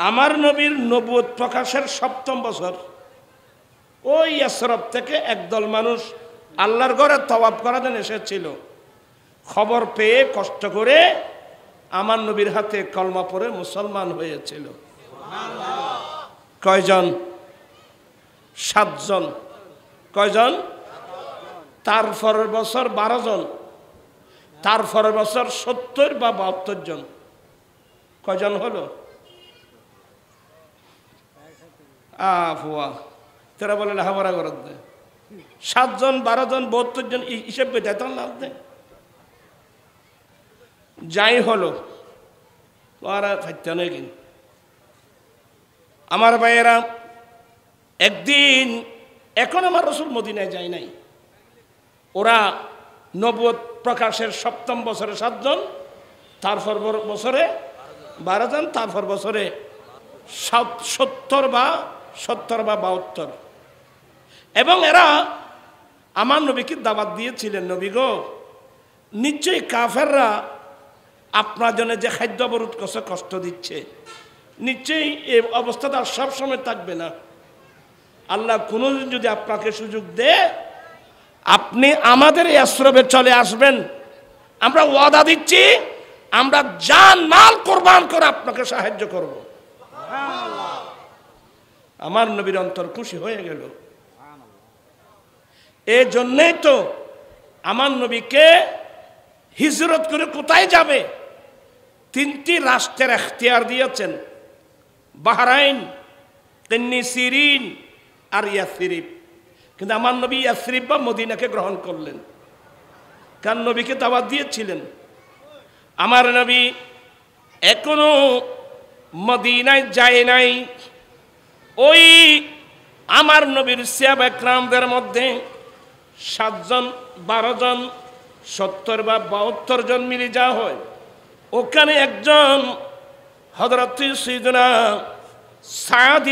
আমার নবীর নবুয়ত প্রকাশের ৭ম বছর ওই ইয়াসরব থেকে একদল মানুষ আল্লাহর ঘরে তওয়াফ করার জন্য এসেছিল। খবর পেয়ে কষ্ট করে আমার নবীর হাতে কলমা পড়ে মুসলমান হয়েছিল। কয়জন? 7 জন। কয়জন? তার পরের বছর 12 জন, তার পরের বছর 70 বা 72 জন। কয়জন হলো? তারা বলে হামারা গরত দে 7 জন, 12 জন, 72 জন হিসেব করে যেত না। যাই হলো আমার ভাইয়েরা, একদিন এখন আমার রাসূল মদিনায় যায় নাই। ওরা নবুয়ত প্রকাশের ৭ম বছরে 7 জন, তারপর বছরে 12 জন, তারপর বছরে 70 বা 72। এবং এরা আমার নবীকে দাওয়াত দিয়েছিলেন, নবী গো, নিশ্চয়ই কাফেররা আপনার জন্য যে খাদ্য অবরোধ করছে, কষ্ট দিচ্ছে, নিশ্চয়ই এই অবস্থাটা সবসময় থাকবে না। আল্লাহ কোনোদিন যদি আপনাকে সুযোগ দেয়, আপনি আমাদের এই আশ্রমে চলে আসবেন, আমরা ওয়াদা দিচ্ছি, আমরা জান মাল কোরবান করে আপনাকে সাহায্য করব। আমার নবীর অন্তর খুশি হয়ে গেল। এই জন্যই তো আমার নবীকে হিজরত করে কোথায় যাবে 3টি রাষ্ট্রের এখতিয়ার দিয়েছেন, বাহরাইন, তেন্নি সিরিন আর ইয়াসরিব। কিন্তু আমার নবী ইয়াসরিব বা মদিনাকে গ্রহণ করলেন, কারণ নবীকে দাওয়াত দিয়েছিলেন। আমার নবী এখনো মদিনায় যায় নাই। ওই আমার নবীর সাহাবা একরামদের মধ্যে 7 জন, 12 জন, 70 বা 72 জন মিলে যা হয়, ওখানে একজন হযরত সাইয়্যিদুনা সাদ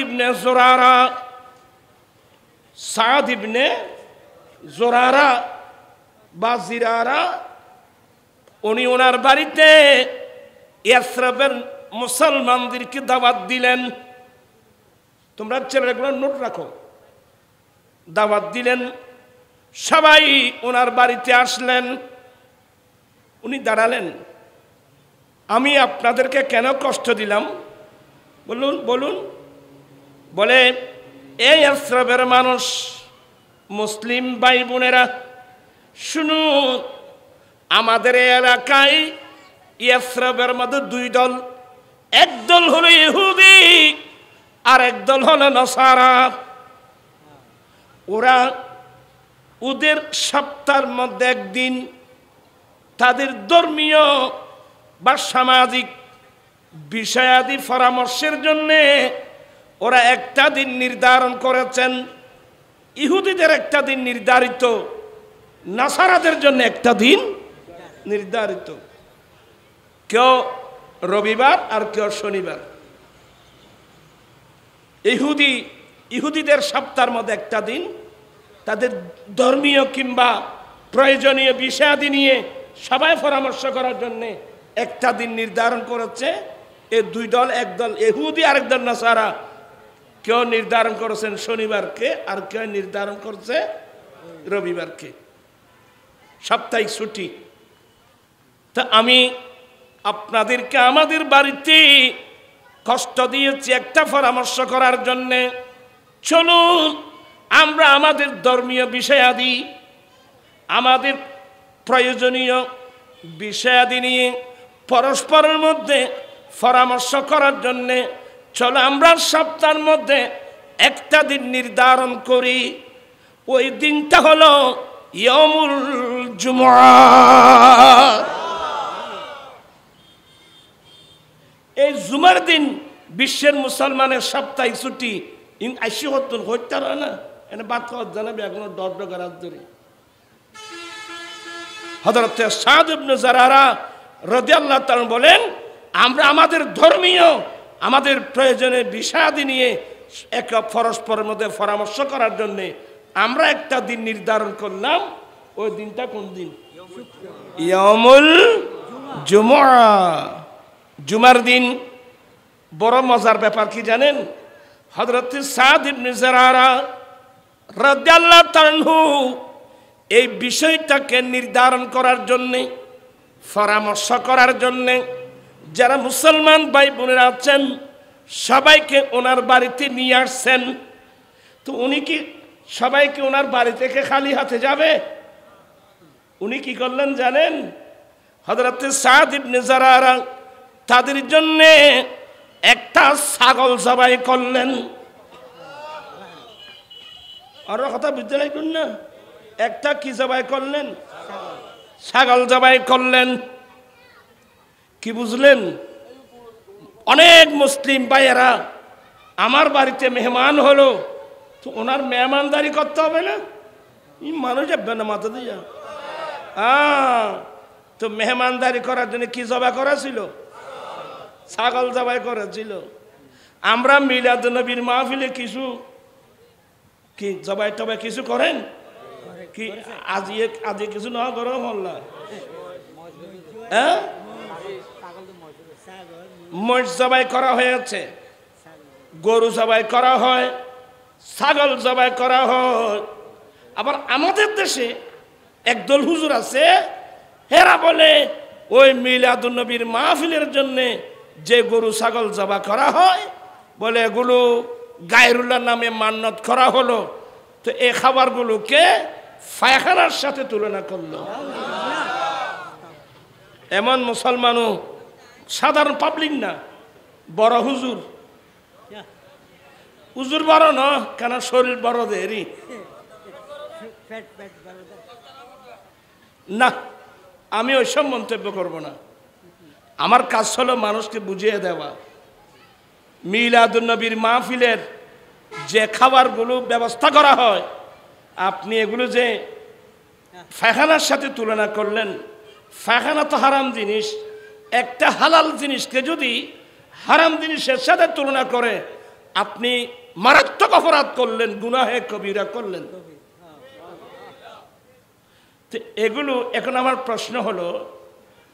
ইবনে জোরারা বা জিরারা, উনি ওনার বাড়িতে ইয়াসরিবের মুসলমানদেরকে দাওয়াত দিলেন। তোমরা ছেলেগুলো নোট রাখো। দাওয়াত দিলেন, সবাই ওনার বাড়িতে আসলেন। উনি দাঁড়ালেন, আমি আপনাদেরকে কেন কষ্ট দিলাম বলুন বলুন। বলে, এই ইয়াসরিবের মানুষ, মুসলিম ভাই বোনেরা, শুনুন, আমাদের এলাকায় ইয়াসরিবের মধ্যে 2 দল, এক দল হলো ইহুদি আর এক দল হলো নাসারা। ওরা ওদের সপ্তাহের মধ্যে একদিন তাদের ধর্মীয় বা সামাজিক বিষয়াদি পরামর্শের জন্য ওরা একটা দিন নির্ধারণ করেছেন। ইহুদিদের একটা দিন নির্ধারিত, নাসারাদের জন্য একটা দিন নির্ধারিত। কেউ রবিবার আর কেউ শনিবার। ইহুদিদের সপ্তাহের মধ্যে একটা দিন তাদের ধর্মীয় কিংবা প্রয়োজনীয় বিষয়াদি নিয়ে সবাই পরামর্শ করার জন্য একটা দিন নির্ধারণ করেছে। এই 2 দল, এক দল ইহুদি আর এক দল নাসারা, কেউ নির্ধারণ করেছেন শনিবারকে আর কেউ নির্ধারণ করছে রবিবারকে, সাপ্তাহিক ছুটি। তা আমি আপনাদেরকে আমাদের বাড়িতে কষ্ট দিয়েছি একটা পরামর্শ করার জন্যে। চলুন আমরা আমাদের ধর্মীয় বিষয়াদি, আমাদের প্রয়োজনীয় বিষয়াদি নিয়ে পরস্পরের মধ্যে পরামর্শ করার জন্যে চলো আমরা সপ্তাহের মধ্যে একটা দিন নির্ধারণ করি। ওই দিনটা হলো ইয়াউমুল জুমআ। এই জুমার দিন বিশ্বের মুসলমানের সাপ্তাহিক ছুটি। আইসি হতুন হইতার না, এনে বাদ খাওয়ার জানাবে এখনো ডর ডগার ধরে। হযরত সাদ ইবনে জোরারা রাদিয়াল্লাহু তাআলা বলেন, আমরা আমাদের ধর্মীয়, আমাদের প্রয়োজনের বিষয়াদি নিয়ে এক পরস্পরের মধ্যে পরামর্শ করার জন্য আমরা একটা দিন নির্ধারণ করলাম। ওই দিনটা কোন দিন? ইয়াউমুল জুমআ, জুমার দিন। বড় মজার ব্যাপার কি জানেন? হযরত সাদ ইবনে জুরারা রাদিয়াল্লাহু তাআলা এই বিষয়টাকে নির্ধারণ করার জন্যে, পরামর্শ করার জন্যে যারা মুসলমান ভাই বোনেরা আছেন সবাইকে ওনার বাড়িতে নিয়ে আসছেন। তো উনি কি সবাইকে ওনার বাড়ি থেকে খালি হাতে যাবে? উনি কি করলেন জানেন? হযরত সাদ ইবনে জুরারা তাদের জন্য একটা ছাগল জবাই করলেন। আর কথা বুঝতে লাগবেন না? একটা কি জবাই করলেন? ছাগল জবাই করলেন। কি বুঝলেন? অনেক মুসলিম ভাইয়েরা আমার বাড়িতে মেহমান হলো, তো ওনার মেহমানদারি করতে হবে না? মানুষ যাবে না মাথা দিয়া। তো মেহমানদারি করার জন্য কি জবাই করা ছিল? ছাগল জবাই করেছিল। আমরা মিলাদুন্নবীর মাহফিলে কিছু কি জবাই টবাই কিছু করেন কি? আজ কিছু না করো হল্লা, হ্যাঁ মোষ জবাই করা হয়েছে, গরু জবাই করা হয়, ছাগল জবাই করা হয়। আবার আমাদের দেশে একদল হুজুর আছে, হেরা বলে ওই মিলাদুন্নবীর মাহফিলের জন্যে যে গরু ছাগল জবাই করা হয়, বলে এগুলো গায়রুল্লাহ নামে মান্নত করা হলো। তো এই খাবারগুলোকে পায়খানার সাথে তুলনা করলো। এমন মুসলমানও, সাধারণ পাবলিক না, বড় হুজুর। হুজুর বড় না, কেন শরীর বড় দেরি না। আমি ওইসব মন্তব্য করব না। আমার কাজ হলো মানুষকে বুঝিয়ে দেওয়া। মিলাদুন্নবীর মাহফিলের যে খাবারগুলো ব্যবস্থা করা হয়, আপনি এগুলো যে পায়খানার সাথে তুলনা করলেন, পায়খানা তো হারাম জিনিস। একটা হালাল জিনিসকে যদি হারাম জিনিসের সাথে তুলনা করে আপনি মারাত্মক অপরাধ করলেন, গুনাহে কবিরা করলেন। তো এগুলো এখন আমার প্রশ্ন হলো,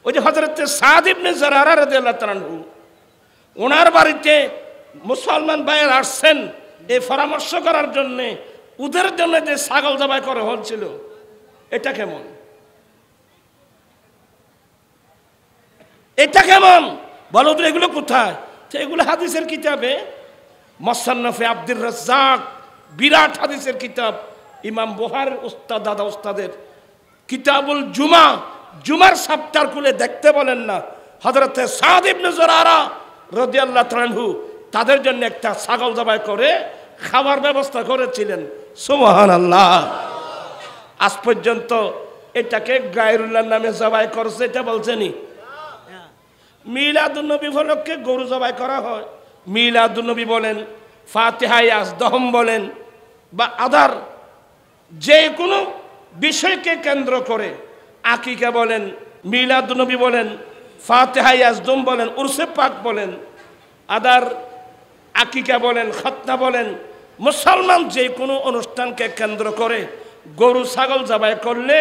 ওই যে হযরত সাদ ইবনে জুরারা রাদিয়াল্লাহু তাআলা আনহু ওনার বাড়িতে মুসলমান ভাইয়ের আসছেন এই পরামর্শ করার জন্য, ওদের জন্য যে ছাগল জবাই করা হচ্ছিল, এটা কেমন? এটা কেমন বলো তো? এগুলো কোথায়? এগুলো হাদিসের কিতাবে, মুসান্নাফে আব্দুর রাজ্জাক, বিরাট হাদিসের কিতাব, ইমাম বুখারীর উস্তাদ, দাদা উস্তাদের কিতাবুল জুমা, জুমার সাপ্তার খুলে দেখতে বলেন না, হযরত সাদ ইবনে জুরারা রাদিয়াল্লাহু তাআলা আনহু তাদের জন্য একটা ছাগল জবাই করে খাবার ব্যবস্থা করেছিলেন। সুবহানাল্লাহ। আজ পর্যন্ত এটাকে গায়রুল্লাহর নামে জবাই করছে এটা বলছেনি? মিলাদুন্নবী উপলক্ষে গরু জবাই করা হয়, মিলাদুন্নবী বলেন, ফাতিহায়ে আজদহম বলেন, বা আদার যে কোনো বিষয়কে কেন্দ্র করে আকিকা বলেন, মিলাদুন্নবী বলেন, ফাতিহায়ে আজদম বলেন, উরসে পাক বলেন, আদার আকিকা বলেন, খতনা বলেন, মুসলমান যে কোনো অনুষ্ঠানকে কেন্দ্র করে গরু ছাগল জবাই করলে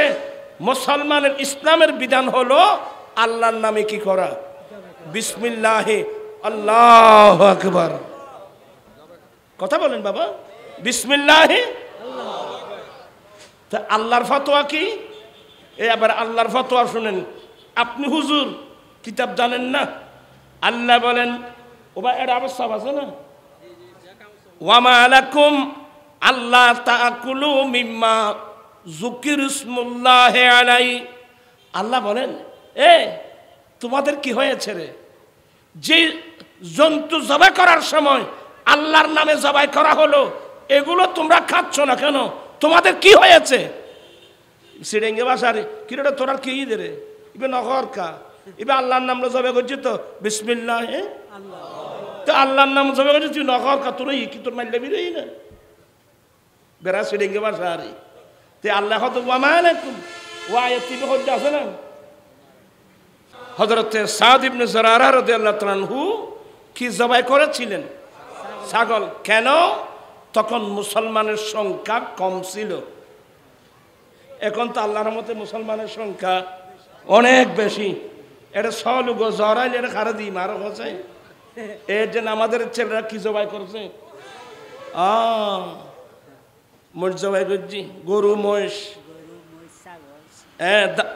মুসলমানের ইসলামের বিধান হলো আল্লাহর নামে কি করা? বিসমিল্লাহে আল্লাহু আকবার। কথা বলেন বাবা, বিসমিল্লাহে। তা আল্লাহর ফতোয়া কি? আবার আল্লাহর ফতোয়া শুনেন। আপনি হুজুর কিতাব জানেন না? আল্লাহ বলেন, ও ভাই এটা আবার সব আছে না, ওয়ামা লাকুম আল্লাহ তাকুলু মিম্মা যুকিরুসমুল্লাহি আলাইহি। আল্লাহ বলেন, তোমাদের কি হয়েছে রে, যে জন্তু জবাই করার সময় আল্লাহর নামে জবাই করা হলো, এগুলো তোমরা খাচ্ছ না কেন? তোমাদের কি হয়েছে? সিডেঙ্গে বাসারে কিরোটা তোরার কি দে রে, ইবে নগর কা, ইবে আল্লাহর নাম জবাই করছি তো বিসমিল্লাহ, তো আল্লাহর নাম জবাই করছি তুই নগর কা, তোর কি তোর মাইলে বিরই না বেড়া সিডেঙ্গে বাসারে। তে আল্লাহ হয়তো ওয়ামালাকুম ওয়ায়াতি হজ্জা আছে না। হযরত সাদ ইবনে জুরারা রাদিয়াল্লাহু তাআলা আনহু কি জবাই করেছিলেন? ছাগল। কেন? তখন মুসলমানের সংখ্যা কম ছিল। এখন তো আল্লাহর রহমতে মুসলমানের সংখ্যা অনেক বেশি। এটা সলুগো জরাইলে এটা খারে দিই মারো হচ্ছে এর যে আমাদের ছেলেরা কি জবাই করছে, মহিষ জবাই করছি, গরু মহিষ,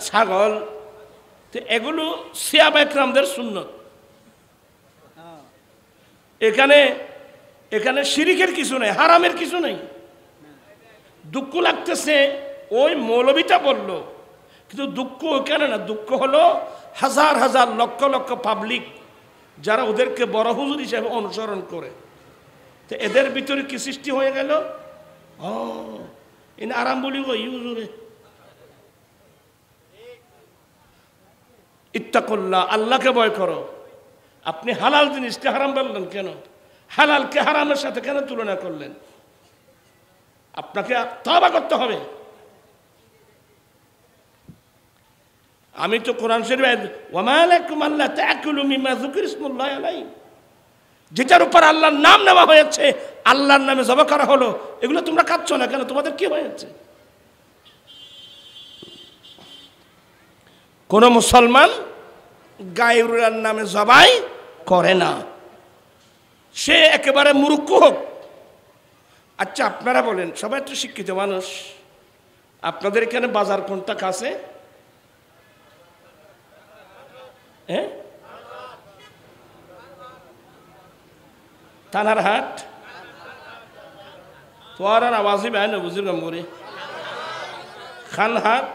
ছাগল, এগুলো সিয়াবা ইকরামদের সুন্নত। এখানে এখানে শিরিকের কিছু নেই, হারামের কিছু নেই। দুঃখ লাগতেছে ওই মৌলবীটা বলল, কিন্তু দুঃখ ওখানে না, দুঃখ হলো হাজার হাজার লক্ষ লক্ষ পাবলিক যারা ওদেরকে বড় হুজুর হিসেবে অনুসরণ করে। তো এদের ভিতরে কি সৃষ্টি হয়ে গেল, আরাম বলি গো হুজুরে। ইত্তাকুল্লাহ, আল্লাহকে ভয় করো। আপনি হালাল জিনিসকে হারাম বললেন কেন? হালালকে হারামের সাথে কেন তুলনা করলেন? আপনাকে তওবা করতে হবে। আমি তো কোরআন শরীফে ওয়ামা লাকুম আল্লা তাকুলু মিম্মা যুকিরা ইসমুল্লাহি আলাইহি, যেটার উপর আল্লাহর নাম নেওয়া হয়েছে, আল্লাহর নামে জবাই করা হলো, এগুলো তোমরা খাচ্ছ না কেন? তোমাদের কি হয়েছে? কোন মুসলমান গায়রুল্লাহর নামে জবাই করে না, সে একেবারে মূর্খ হোক। আচ্ছা আপনারা বলেন, সবাই তো শিক্ষিত মানুষ, আপনাদের এখানে বাজার কোনটা কাছে? হ্যাঁ, থানার হাট। তোমার আর আওয়াজই বেয় না বুঝির গম্বরে। খান হাট।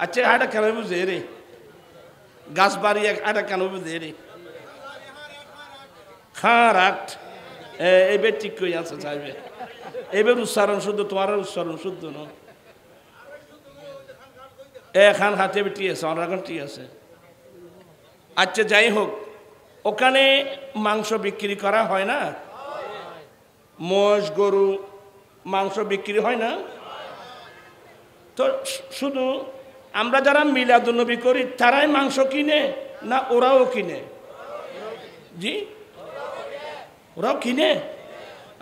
আচ্ছা আটা কেন বুঝে রে? গাছ বাড়ি আটা কেন বুঝে রে? খান হাট। এবার ঠিক করে আছে চাইবে, এবার উচ্চারণ শুদ্ধ, তোমার উচ্চারণ শুদ্ধ ন। খান হাতে ঠিক আছে, আমার এখন ঠিক আছে। আচ্ছা যাই হোক, ওখানে মাংস বিক্রি করা হয় না? মোষ গরু মাংস বিক্রি হয় না? তো শুধু আমরা যারা মিলাদুন্নবী করি তারাই মাংস কিনে না ওরাও কিনে? জি, ওরাও কিনে।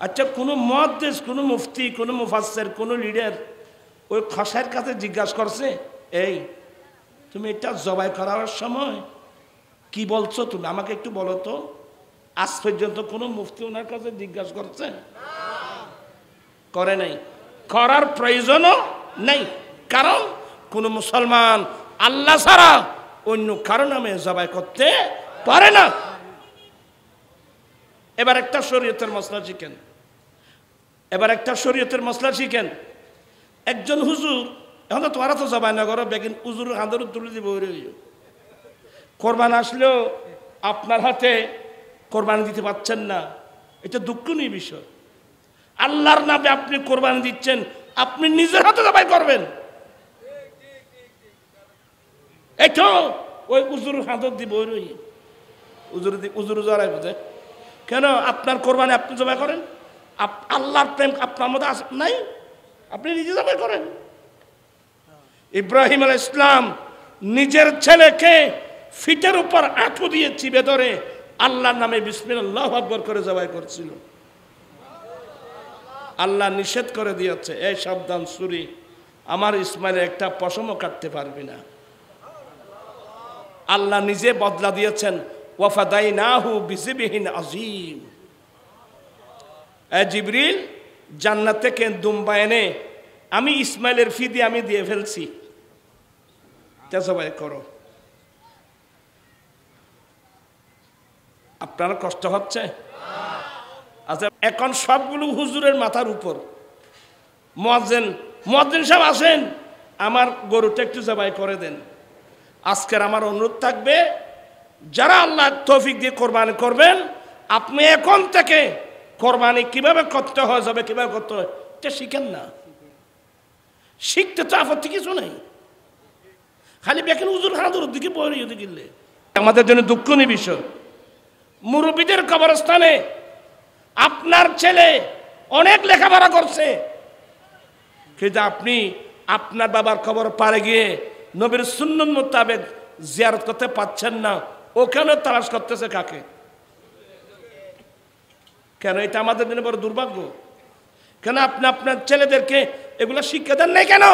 আচ্ছা কোনো মুহাদ্দিস, কোনো মুফতি, কোনো মুফাসসির, কোনো লিডার ওই খসাইয়ের কাছে জিজ্ঞাসা করছে, এই তুমি এটা জবাই করার সময় কি বলছো তুমি আমাকে একটু বলো তো? আজ পর্যন্ত কোনো মুফতি ওনার কাছে জিজ্ঞাসা করছে? করে নাই, করার প্রয়োজনও নেই। কারণ কোন মুসলমান আল্লাহ ছাড়া অন্য কারো নামে জবাই করতে পারে না। এবার একটা শরীয়তের মসলা শিখেন, এবার একটা শরীয়তের মসলা শিখেন। একজন হুজুর, এখন তো তোমরা তো জবাই না করো, বেগিন হুজুর হাঁদর তুলে দিব, কোরবান আসলেও আপনার হাতে কোরবানি দিতে পারছেন না, এটা দুঃখনীয় বিষয়। আল্লাহর নামে আপনি কোরবানি দিচ্ছেন, আপনি নিজের হাতে জবাই করবেন। এটা ওই উজুর হাঁদর দিব, উজুর জড়াই বোঝে কেন? আপনার কোরবানি আপনি জবাই করেন, আল্লাহর প্রেম আপনার মধ্যে নাই, আপনি নিজে জবাই করেন। ইব্রাহিম আলাইহিস সালাম নিজের ছেলেকে ফিটের উপর আঁটু দিয়ে চিবে ধরে আল্লাহর নামে বিসমিল্লাহ আল্লাহু আকবার করে জবাই করছিল। আল্লাহ নিষেধ করে দিয়েছে, এই সাবধান ছুরি, আমার ইসমাইলের একটা পশমও কাটতে পারবি না। আল্লাহ নিজে বদলা দিয়েছেন, ওয়াফাদাইনাহু বিযিবহিন আযীম। জিবরিল জান্নাত থেকে দুম্বা এনে আমি ইসমাইলের ফিদি আমি দিয়ে ফেলছি, তা জবাই করো। আপনার কষ্ট হচ্ছে? আচ্ছা এখন সবগুলো হুজুরের মাথার উপর। মুয়াজ্জিন সাহেব আসেন, আমার গরুটা একটু জবাই করে দেন। আজকের আমার অনুরোধ থাকবে, যারা আল্লাহ তৌফিক দিয়ে কোরবানি করবেন, আপনি এখন থেকে কোরবানি কিভাবে করতে হয়, যাবে কিভাবে করতে হয় এটা শিখেন না। শিখতে তো আপত্তি কিছু নেই, খালি বেকেন হুজুর হাঁদুর দিকে বইয়ে দিলে আমাদের জন্য দুঃখনীয় বিষয়। মুরব্বীদের কবরস্থানে আপনার ছেলে অনেক লেখাপড়া করছে, কিন্তু আপনি আপনার বাবার কবর পাড়ে গিয়ে নবীর সুন্নাত মোতাবেক জিয়ারত করতে পারছেন না। ওখানে তালাশ করতেছে কাকে? কেন? এটা আমাদের জন্য বড় দুর্ভাগ্য। কেন আপনি আপনার ছেলেদেরকে এগুলো শিক্ষা দেন নাই কেন?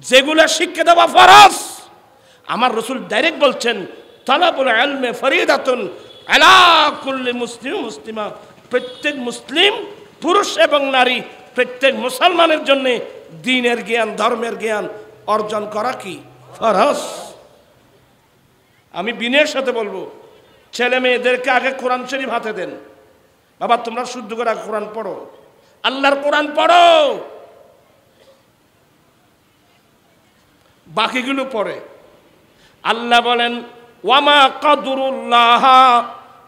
যেগুলো শিক্ষা দেওয়া ফরজ আমার রসুল ডাইরেক্ট বলছেন তালাবুল ইলমি ফরিদাতুন আলা কুল্লি মুসলিম মুসলিমা, প্রত্যেক মুসলিম পুরুষ এবং নারী প্রত্যেক মুসলমানের জন্য দ্বীনের জ্ঞান ধর্মের জ্ঞান অর্জন করা কি ফরজ। আমি বিনয়ের সাথে বলবো ছেলে মেয়েদেরকে আগে কোরআন শরীফ হাতে দেন। বাবা তোমরা শুদ্ধ করে কোরআন পড়ো, আল্লাহর কোরআন পড়ো, বাকিগুলো পড়ে। আল্লাহ বলেন ওয়ামা কাদরুল্লাহ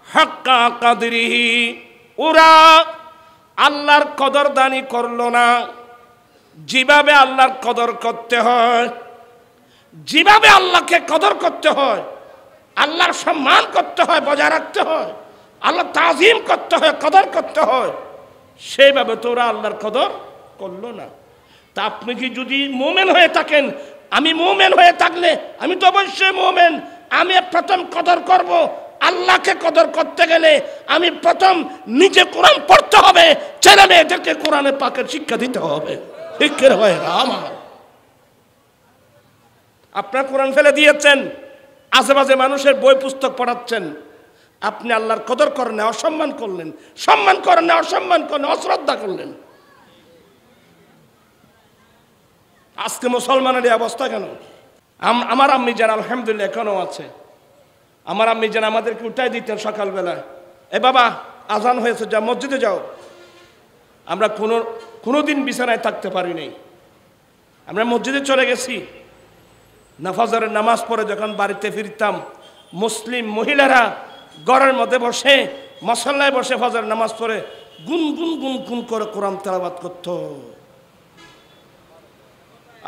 হাক্কা কাদরিহি, ওরা আল্লাহর কদরদানি করলো না যেভাবে আল্লাহর কদর করতে হয়। যেভাবে আল্লাহকে কদর করতে হয়, আল্লাহর সম্মান করতে হয়, বজায় রাখতে হয়, আল্লাহ তাজিম করতে হয়, কদর করতে হয়, সেইভাবে তোরা আল্লাহর কদর করলো না। তা আপনি কি যদি মুমিন হয়ে থাকেন, আমি মুমিন হয়ে থাকলে আমি তো অবশ্যই মুমিন, আমি প্রথম কদর করব। আল্লাহকে কদর করতে গেলে আমি প্রথম নিজে কোরআন পড়তে হবে, ছেলে মেয়েদেরকে কোরআনে পাকের শিক্ষা দিতে হবে। ঠিক হয় আমার আপনার কোরআন ফেলে দিয়েছেন, আশেপাশে মানুষের বই পুস্তক পড়াচ্ছেন, আপনি আল্লাহর কদর করেন, অসম্মান করলেন, সম্মান করেন, অসম্মান করলেন, অশ্রদ্ধা করলেন। আজকে মুসলমানের এই অবস্থা কেন? আমার আম্মি যারা আলহামদুলিল্লাহ এখনো আছে, আমার আম্মি যেন আমাদেরকে উঠাই দিতেন সকালবেলায়, এ বাবা আজান হয়েছে, যা মসজিদে যাও। আমরা কোনোদিন বিছানায় থাকতে পারি নাই, আমরা মসজিদে চলে গেছি। নাফাজরের নামাজ পড়ে যখন বাড়িতে ফিরতাম, মুসলিম মহিলারা ঘরের মধ্যে বসে মসল্লায় বসে ফজরের নামাজ পড়ে গুনগুন গুনগুন করে কোরআন তেলাওয়াত করত।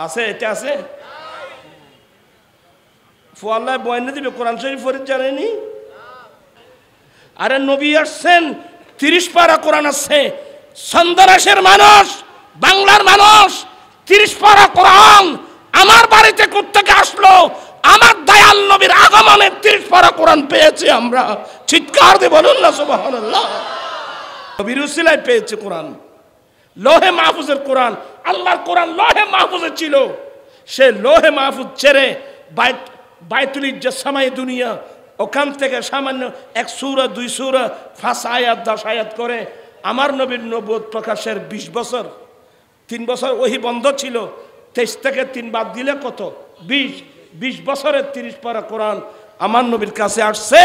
আছে এটা আছে? ফুয়াল্লাহ বয়ানে দিবে কোরআন শরীফ ফরিদ জানেনি? আরে নবী আসছেন, 30 পারা কোরআন আছে। সন্দেশের মানুষ, বাংলার মানুষ 30 পারা কোরআন আমার বাড়িতে কোত্থেকে আসলো? আমার দয়াল নবীর আগমনে 30 পারা কোরআন পেয়েছি আমরা। চিৎকার দিয়ে বলুন না সুবহানাল্লাহ। নবীর উসিলায় পেয়েছে কোরআন, লোহে মাহফুজের কোরআন। আল্লাহর কোরআন লোহে মাহফুজে ছিল, সে লোহে মাহফুজ ছেড়ে বাইতুল ইজ্জত সামাই দুনিয়া, ওখান থেকে সামান্য 1 সূরা 2 সূরা 5 আয়াত 10 আয়াত করে আমার নবীর নবুয়ত প্রকাশের 20 বছর, 3 বছর ওহী বন্ধ ছিল। 23 থেকে 3 বাদ দিলে কত? 20 বছরের 30 পারা কোরআন আমার নবীর কাছে আসছে।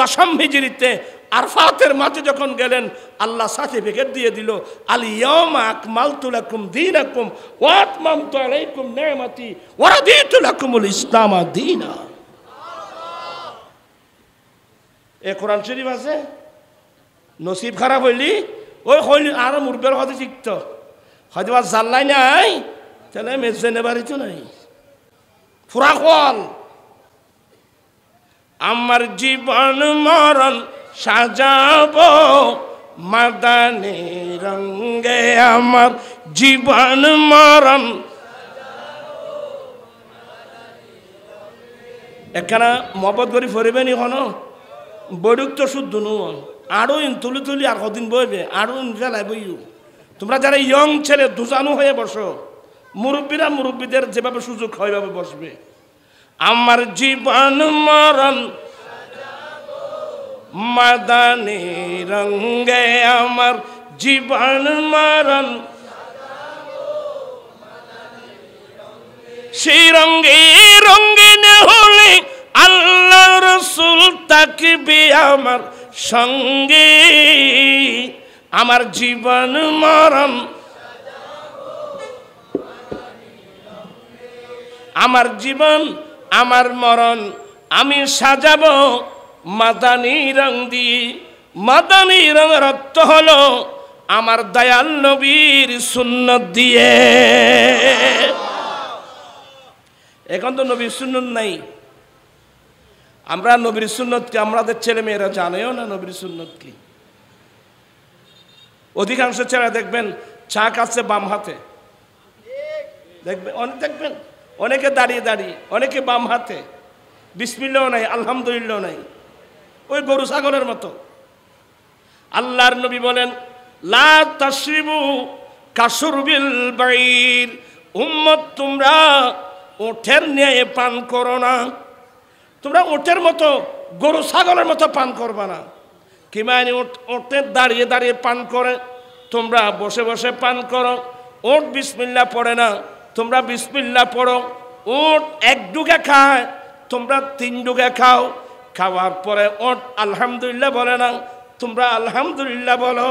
10ম হিজরিতে আরফাতের মাঝে যখন গেলেন, আল্লাহ সার্টিফিকেট দিয়ে দিল, আল ইয়াউমা আকমালতু লাকুম দীনাকুম ওয়া আতমামতু আলাইকুম নি'মাতি ওয়া রাদিতু লাকুমুল ইসলাম দীনা। এ কোরআন শরীফ আছে। নসিব খারাপ হইলি ওই হইলি আর মুরবের হতে শিখত, হয়তো আর জানলাই নাই, তাহলে মেজেনে বাড়িতে নাই ফুরাকল। আমার জীবন মরণ সাজাবো মাদানী রঙে, আমার জীবন মরণ। এখানে মহব্বত করি ফরিবেনি হন বৈরুক তো শুদ্ধ নুন, আরো ইন তুলি তুলি আর কদিন বইবে, আরো ইন ফেলাই বইও। তোমরা যারা ইয়ং ছেলে দুজানু হয়ে বসো, মুরব্বীরা মুরব্বীদের যেভাবে সুযোগ হয় ওইভাবে বসবে। আমার জীবন মরণ মাদানী রঙে, আমার জীবন মরণ সেই রঙে রঙিন হলে আল্লাহ রাসূল তাকবে আমার সঙ্গে। আমার জীবন মরণ, আমার জীবন আমার মরণ আমি সাজাবো মাদানী রং দিয়ে। মাদানী রঙের অর্থ হলো আমার দয়াল নবীর সুন্নত দিয়ে। এখন তো নবীর সুন্নত নাই, আমরা নবীর সুন্নত কি আমাদের ছেলে মেয়েরা জানেও না নবীর সুন্নত কি। অধিকাংশ ছেলে দেখবেন চা খাচ্ছে বাম হাতে, দেখবেন অনেকে দাঁড়িয়ে দাঁড়িয়ে, অনেকে বাম হাতে, বিসমিল্লাহ নাই, আলহামদুলিল্লাহ নাই, ওই গরু ছাগলের মতো। আল্লাহর নবী বলেন লা তাশরিবু কাশুরবিল বাইর, উম্মত তোমরা ওঠের ন্যায় পান করো না। তোমরা ওঠের মতো গরু ছাগলের মতো পান করবা না। কি মানে ওঠে দাঁড়িয়ে দাঁড়িয়ে পান করে, তোমরা বসে বসে পান করো। ওঠ বিসমিল্লাহ পড়ে না, তোমরা বিসমিল্লাহ পড়ো। ওঠ এক ডুগে খায়, তোমরা 3 ডুগে খাও। খাওয়ার পরে ওঠ আলহামদুলিল্লাহ বলে না, তোমরা আলহামদুলিল্লাহ বলো।